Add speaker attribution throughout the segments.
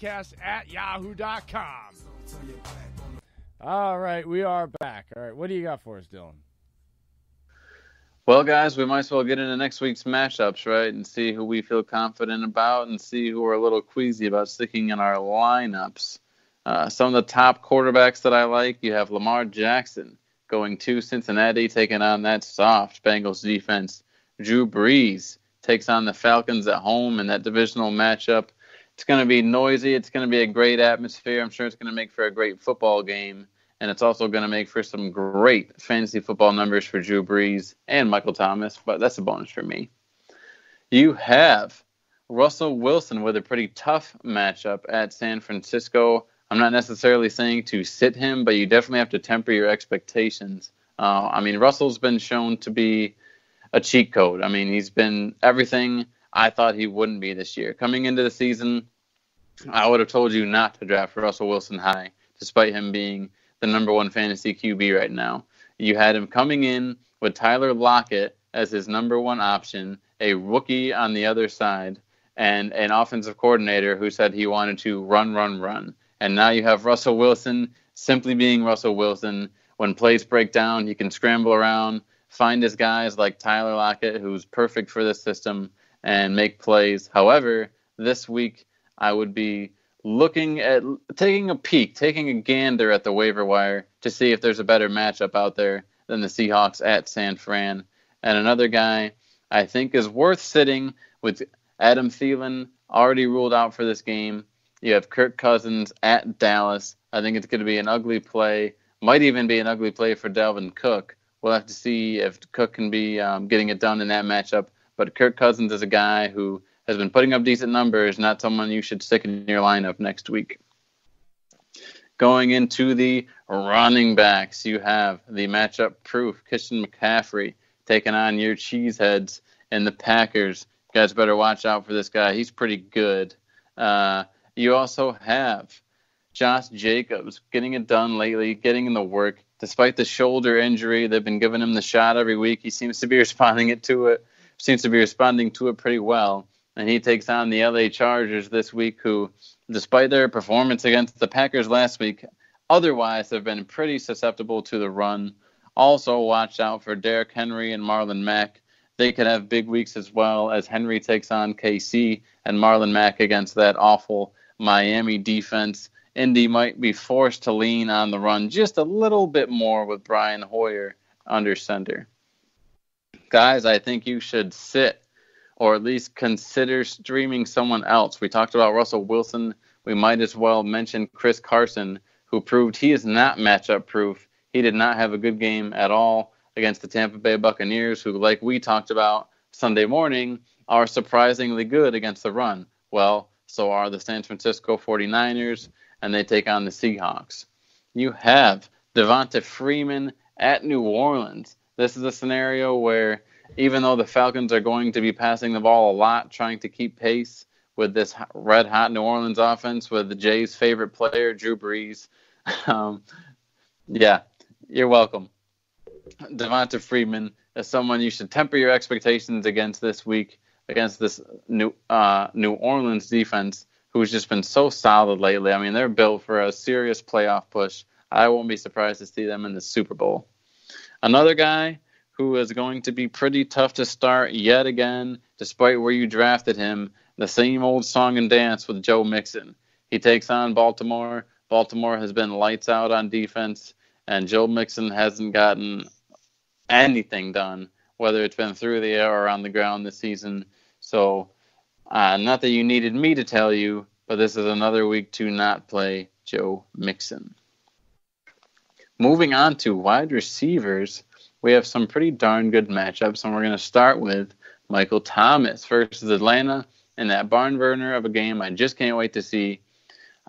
Speaker 1: Yahoo.com. All right, we are back. All right, what do you got for us, Dillon?
Speaker 2: Well, guys, we might as well get into next week's matchups, right, and see who we feel confident about and see who we're a little queasy about sticking in our lineups. Some of the top quarterbacks that I like, you have Lamar Jackson going to Cincinnati, taking on that soft Bengals defense. Drew Brees takes on the Falcons at home in that divisional matchup. It's going to be noisy. It's going to be a great atmosphere. I'm sure it's going to make for a great football game. And it's also going to make for some great fantasy football numbers for Drew Brees and Michael Thomas, but that's a bonus for me. You have Russell Wilson with a pretty tough matchup at San Francisco. I'm not necessarily saying to sit him, but you definitely have to temper your expectations. Russell's been shown to be a cheat code. He's been everything I thought he wouldn't be this year. Coming into the season, I would have told you not to draft Russell Wilson high, despite him being the number one fantasy QB right now. You had him coming in with Tyler Lockett as his number one option, a rookie on the other side, and an offensive coordinator who said he wanted to run. And now you have Russell Wilson simply being Russell Wilson. When plays break down, he can scramble around, find his guys like Tyler Lockett, who's perfect for this system, and make plays. However, this week I would be looking at taking a gander at the waiver wire to see if there's a better matchup out there than the Seahawks at San Fran. And another guy I think is worth sitting with Adam Thielen already ruled out for this game. You have Kirk Cousins at Dallas. I think it's going to be an ugly play. Might even be an ugly play for Dalvin Cook. We'll have to see if Cook can be getting it done in that matchup. But Kirk Cousins is a guy who has been putting up decent numbers, not someone you should stick in your lineup next week. Going into the running backs, you have the matchup proof, Christian McCaffrey, taking on your cheeseheads and the Packers. You guys better watch out for this guy. He's pretty good. You also have Josh Jacobs getting it done lately, getting in the work. Despite the shoulder injury, they've been giving him the shot every week. He seems to be responding to it pretty well. And he takes on the LA Chargers this week, who, despite their performance against the Packers last week, otherwise have been pretty susceptible to the run. Also, watch out for Derrick Henry and Marlon Mack. They could have big weeks as well, as Henry takes on KC and Marlon Mack against that awful Miami defense. Indy might be forced to lean on the run just a little bit more with Brian Hoyer under center. Guys, I think you should sit or at least consider streaming someone else. We talked about Russell Wilson. We might as well mention Chris Carson, who proved he is not matchup proof. He did not have a good game at all against the Tampa Bay Buccaneers, who, like we talked about Sunday morning, are surprisingly good against the run. Well, so are the San Francisco 49ers, and they take on the Seahawks. You have Devonta Freeman at New Orleans. This is a scenario where even though the Falcons are going to be passing the ball a lot, trying to keep pace with this red-hot New Orleans offense with the Jays' favorite player, Drew Brees. You're welcome. Devonta Freeman is someone you should temper your expectations against this week, against this New Orleans defense, who's just been so solid lately. They're built for a serious playoff push. I won't be surprised to see them in the Super Bowl. Another guy who is going to be pretty tough to start yet again, despite where you drafted him, the same old song and dance with Joe Mixon. He takes on Baltimore. Baltimore has been lights out on defense, and Joe Mixon hasn't gotten anything done, whether it's been through the air or on the ground this season. So, not that you needed me to tell you, but this is another week to not play Joe Mixon. Moving on to wide receivers, we have some pretty darn good matchups, and we're going to start with Michael Thomas versus Atlanta in that barn burner of a game I just can't wait to see.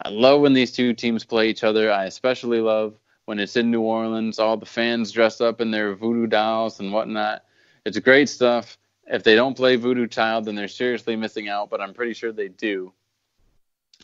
Speaker 2: I love when these two teams play each other. I especially love when it's in New Orleans, all the fans dressed up in their voodoo dolls and whatnot. It's great stuff. If they don't play Voodoo Child, then they're seriously missing out, but I'm pretty sure they do.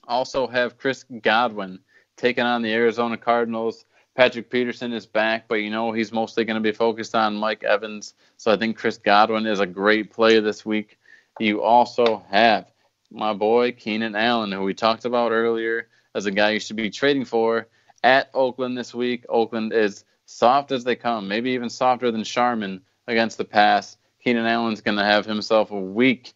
Speaker 2: Also have Chris Godwin taking on the Arizona Cardinals. Patrick Peterson is back, but he's mostly going to be focused on Mike Evans. So I think Chris Godwin is a great play this week. You also have my boy Keenan Allen, who we talked about earlier as a guy you should be trading for, at Oakland this week. Oakland is soft as they come, maybe even softer than Sharman against the pass. Keenan Allen's going to have himself a week.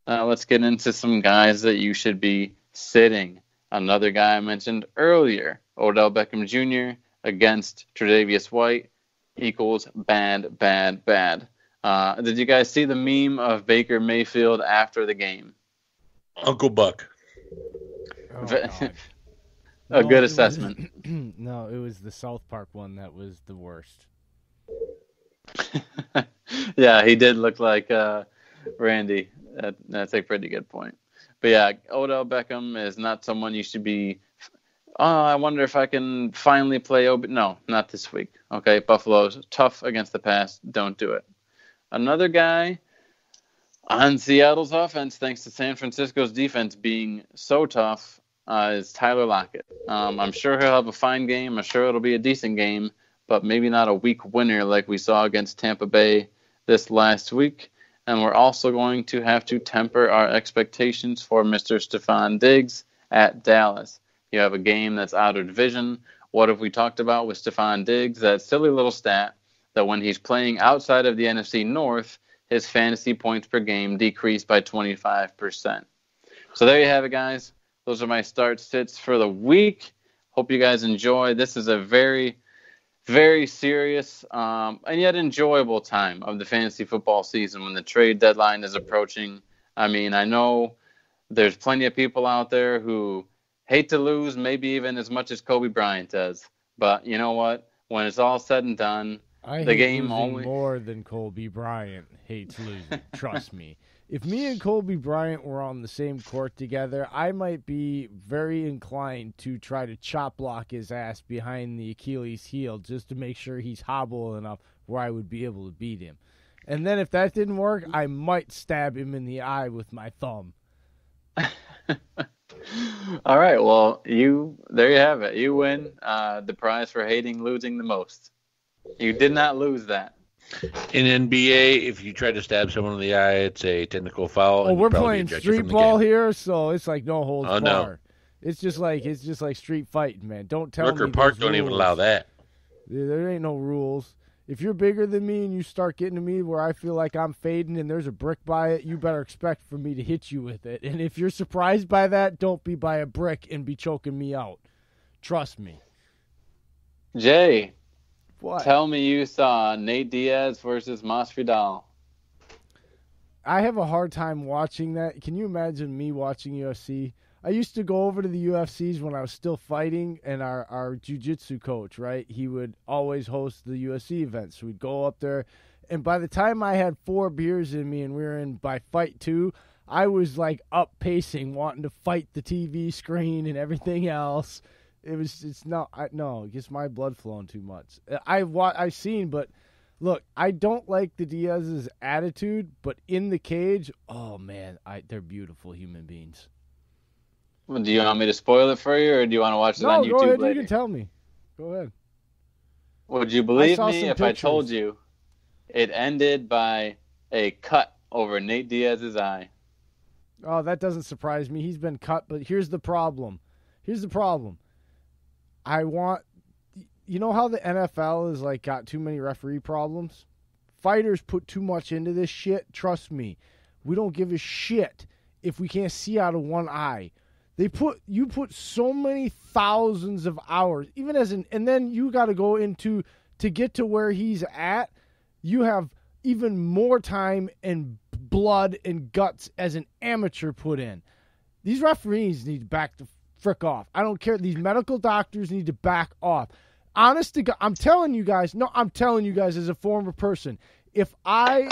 Speaker 2: Let's get into some guys that you should be sitting. Another guy I mentioned earlier, Odell Beckham Jr. against Tre'Davious White equals bad, bad, bad. Did you guys see the meme of Baker Mayfield after the game?
Speaker 3: Uncle Buck.
Speaker 1: Oh,
Speaker 2: a good assessment.
Speaker 1: No, it was the South Park one that was the worst.
Speaker 2: Yeah, he did look like Randy. That's a pretty good point. But yeah, Odell Beckham is not someone you should be. Oh, I wonder if I can finally play. No, not this week. Okay, Buffalo's tough against the pass. Don't do it. Another guy on Seattle's offense, thanks to San Francisco's defense being so tough, is Tyler Lockett. I'm sure he'll have a fine game. I'm sure it'll be a decent game, but maybe not a week winner like we saw against Tampa Bay this last week. And we're also going to have to temper our expectations for Mr. Stephon Diggs at Dallas. You have a game that's out of division. What have we talked about with Stephon Diggs? That silly little stat that when he's playing outside of the NFC North, his fantasy points per game decreased by 25%. So there you have it, guys. Those are my start sits for the week. Hope you guys enjoy. This is a very, very serious and yet enjoyable time of the fantasy football season when the trade deadline is approaching. I mean, I know there's plenty of people out there who hate to lose, maybe even as much as Kobe Bryant does. But you know what? When it's all said and done, the game only
Speaker 1: more than Kobe Bryant hates losing. Trust me. If me and Kobe Bryant were on the same court together, I might be very inclined to try to chop block his ass behind the Achilles heel just to make sure he's hobble enough where I would be able to beat him. And then if that didn't work, I might stab him in the eye with my thumb.
Speaker 2: All right, well, there you have it. You win the prize for hating losing the most. You did not lose that.
Speaker 3: In NBA, if you try to stab someone in the eye, it's a technical foul.
Speaker 1: Oh, we're playing street ball here, so it's like no holds barred.
Speaker 3: No.
Speaker 1: It's just like street fighting, man. Don't tell me
Speaker 3: Rooker Park don't even allow that.
Speaker 1: There ain't no rules. If you're bigger than me and you start getting to me where I feel like I'm fading and there's a brick by it, you better expect for me to hit you with it. And if you're surprised by that, don't be by a brick and be choking me out. Trust me.
Speaker 2: Jay,
Speaker 1: what?
Speaker 2: Tell me you saw Nate Diaz versus Masvidal.
Speaker 1: I have a hard time watching that. Can you imagine me watching UFC? I used to go over to the UFCs when I was still fighting, and our jiu-jitsu coach, right, he would always host the UFC events. So we'd go up there, and by the time I had 4 beers in me and we were in by fight 2, I was like up pacing, wanting to fight the TV screen and everything else. It gets my blood flowing too much. I've seen, but look, I don't like the Diaz's attitude, but in the cage, oh man, they're beautiful human beings.
Speaker 2: Well, do you want me to spoil it for you, or do you want to watch it on YouTube
Speaker 1: go ahead.
Speaker 2: later?
Speaker 1: You can tell me. Go ahead.
Speaker 2: Would you believe me if I told you it ended by a cut over Nate Diaz's eye?
Speaker 1: Oh, that doesn't surprise me. He's been cut, but here's the problem. You know how the NFL is like got too many referee problems? Fighters put too much into this shit. Trust me. We don't give a shit if we can't see out of one eye. You put so many thousands of hours, and then you got to go into to get to where he's at. You have even more time and blood and guts as an amateur put in. These referees need to back the frick off. I don't care. These medical doctors need to back off. Honest to God, I'm telling you guys as a former person, if I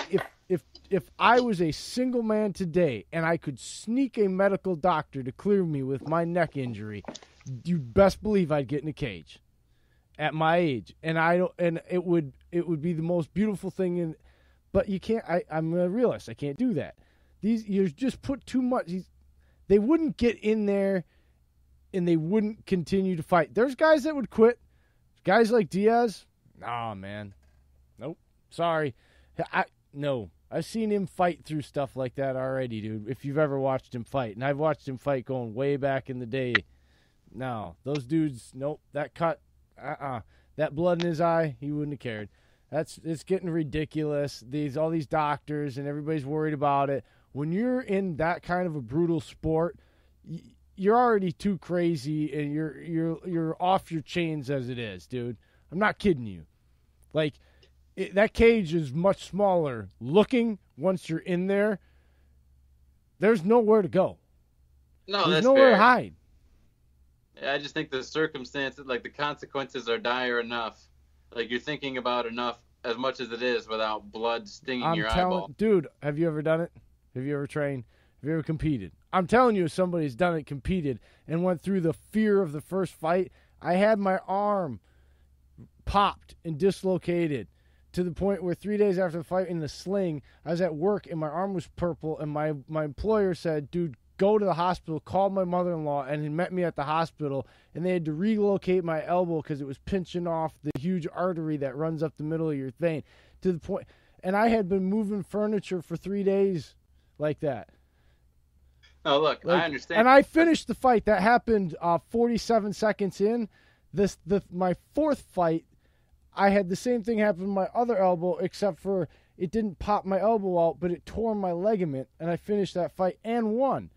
Speaker 1: was a single man today and I could sneak a medical doctor to clear me with my neck injury, you best believe I'd get in a cage at my age. And it would be the most beautiful thing but you can't. I'm a realist. I can't do that. You just put too much. They wouldn't get in there and they wouldn't continue to fight. There's guys that would quit. Guys like Diaz, nah, man. Nope. Sorry. No. I've seen him fight through stuff like that already, dude. If you've ever watched him fight, and I've watched him fight going way back in the day. No, those dudes, nope. That cut, that blood in his eye, he wouldn't have cared. It's getting ridiculous. All these doctors and everybody's worried about it. When you're in that kind of a brutal sport, you're already too crazy, and you're off your chains as it is, dude. I'm not kidding you. Like, that cage is much smaller. Looking, once you're in there, there's nowhere to go.
Speaker 2: No,
Speaker 1: there's
Speaker 2: that's
Speaker 1: nowhere
Speaker 2: fair.
Speaker 1: to hide.
Speaker 2: I just think the circumstances, like the consequences, are dire enough. Like, you're thinking about enough as much as it is without blood stinging your eyeball.
Speaker 1: Dude, have you ever done it? Have you ever trained? Have you ever competed? I'm telling you, if somebody's done it, competed, and went through the fear of the first fight, I had my arm popped and dislocated to the point where 3 days after the fight in the sling, I was at work and my arm was purple, and my employer said, dude, go to the hospital, called my mother-in-law, and he met me at the hospital, and they had to relocate my elbow because it was pinching off the huge artery that runs up the middle of your vein, to the point, and I had been moving furniture for 3 days like that.
Speaker 2: Oh, look, I understand.
Speaker 1: And I finished the fight. That happened 47 seconds in. My fourth fight, I had the same thing happen to my other elbow, except for it didn't pop my elbow out, but it tore my ligament, and I finished that fight and won.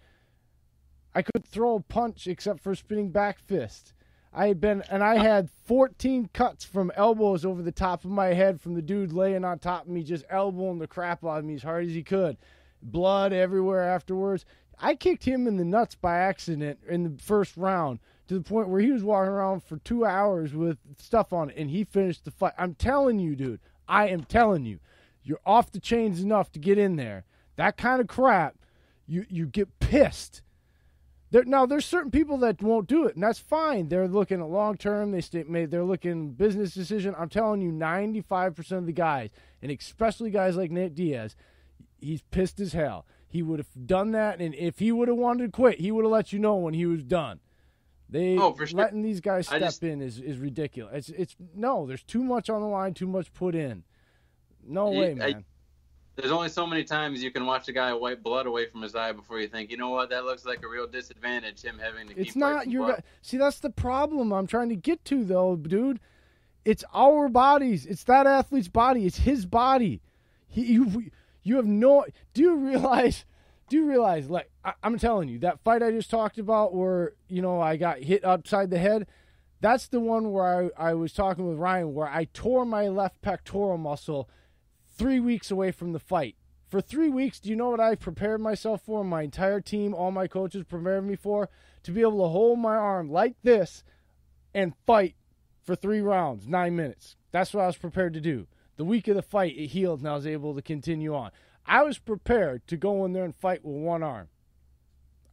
Speaker 1: I couldn't throw a punch except for spinning back fist. I had 14 cuts from elbows over the top of my head from the dude laying on top of me, just elbowing the crap out of me as hard as he could. Blood everywhere afterwards. I kicked him in the nuts by accident in the first round to the point where he was walking around for 2 hours with stuff on it, and he finished the fight. I'm telling you, dude. I am telling you. You're off the chains enough to get in there. That kind of crap, you get pissed. Now, there's certain people that won't do it, and that's fine. They're looking at long-term. They're looking business decision. I'm telling you, 95% of the guys, and especially guys like Nate Diaz, he's pissed as hell. He would have done that, and if he would have wanted to quit, he would have let you know when he was done.
Speaker 2: For sure.
Speaker 1: Letting these guys step in is ridiculous. No, there's too much on the line, too much put in. No way, man.
Speaker 2: There's only so many times you can watch a guy wipe blood away from his eye before you think, you know what, that looks like a real disadvantage, him having to keep wiping blood.
Speaker 1: See, that's the problem I'm trying to get to, though, dude. It's our bodies. It's that athlete's body. It's his body. You have no. Do you realize? Like, I'm telling you, that fight I just talked about, where I got hit upside the head. That's the one where I was talking with Ryan, where I tore my left pectoral muscle 3 weeks away from the fight. For 3 weeks, do you know what I prepared myself for? My entire team, all my coaches prepared me for, to be able to hold my arm like this and fight for 3 rounds, 9 minutes. That's what I was prepared to do. The week of the fight, it healed, and I was able to continue on. I was prepared to go in there and fight with one arm.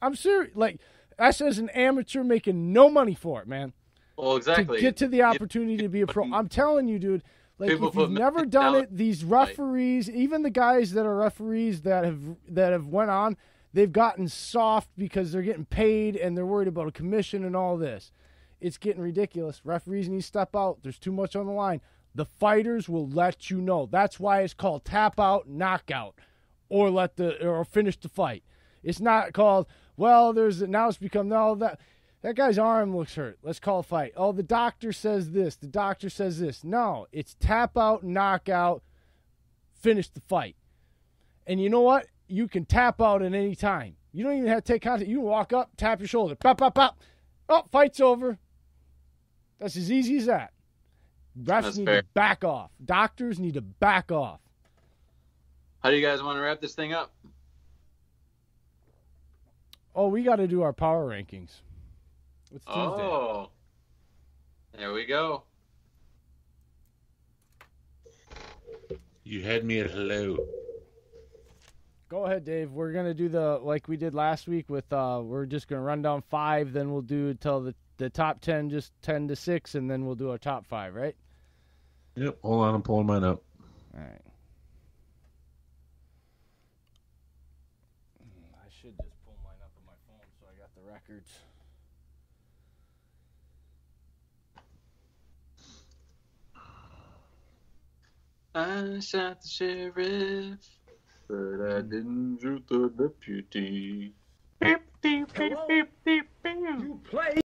Speaker 1: I'm serious. Like, that's as an amateur making no money for it, man.
Speaker 2: Well, exactly.
Speaker 1: To get to the opportunity to be a pro. I'm telling you, dude. Like, if you've never done it, these referees, even the guys that are referees that have went on, they've gotten soft because they're getting paid and they're worried about a commission and all this. It's getting ridiculous. Referees need to step out. There's too much on the line. The fighters will let you know. That's why it's called tap out, knockout, or finish the fight. It's not called, now it's become, that guy's arm looks hurt. Let's call a fight. Oh, the doctor says this. The doctor says this. No, it's tap out, knockout, finish the fight. And you know what? You can tap out at any time. You don't even have to take contact. You can walk up, tap your shoulder. Pop, pop, pop. Oh, fight's over. That's as easy as that. Refs need to back off. Doctors need to back off.
Speaker 2: How do you guys want to wrap this thing up?
Speaker 1: Oh, we got to do our power rankings. It's Tuesday.
Speaker 2: Oh, there we go.
Speaker 3: You had me at hello.
Speaker 1: Go ahead, Dave. We're going to do like we did last week with, we're just going to run down 5, then we'll do until the top 10, just 10 to 6, and then we'll do our top 5, right?
Speaker 3: Yep. Hold on, I'm pulling mine up.
Speaker 1: All right. I should just pull mine up on my phone so I got the records.
Speaker 2: I shot the sheriff. but I didn't shoot the deputy.
Speaker 1: You play.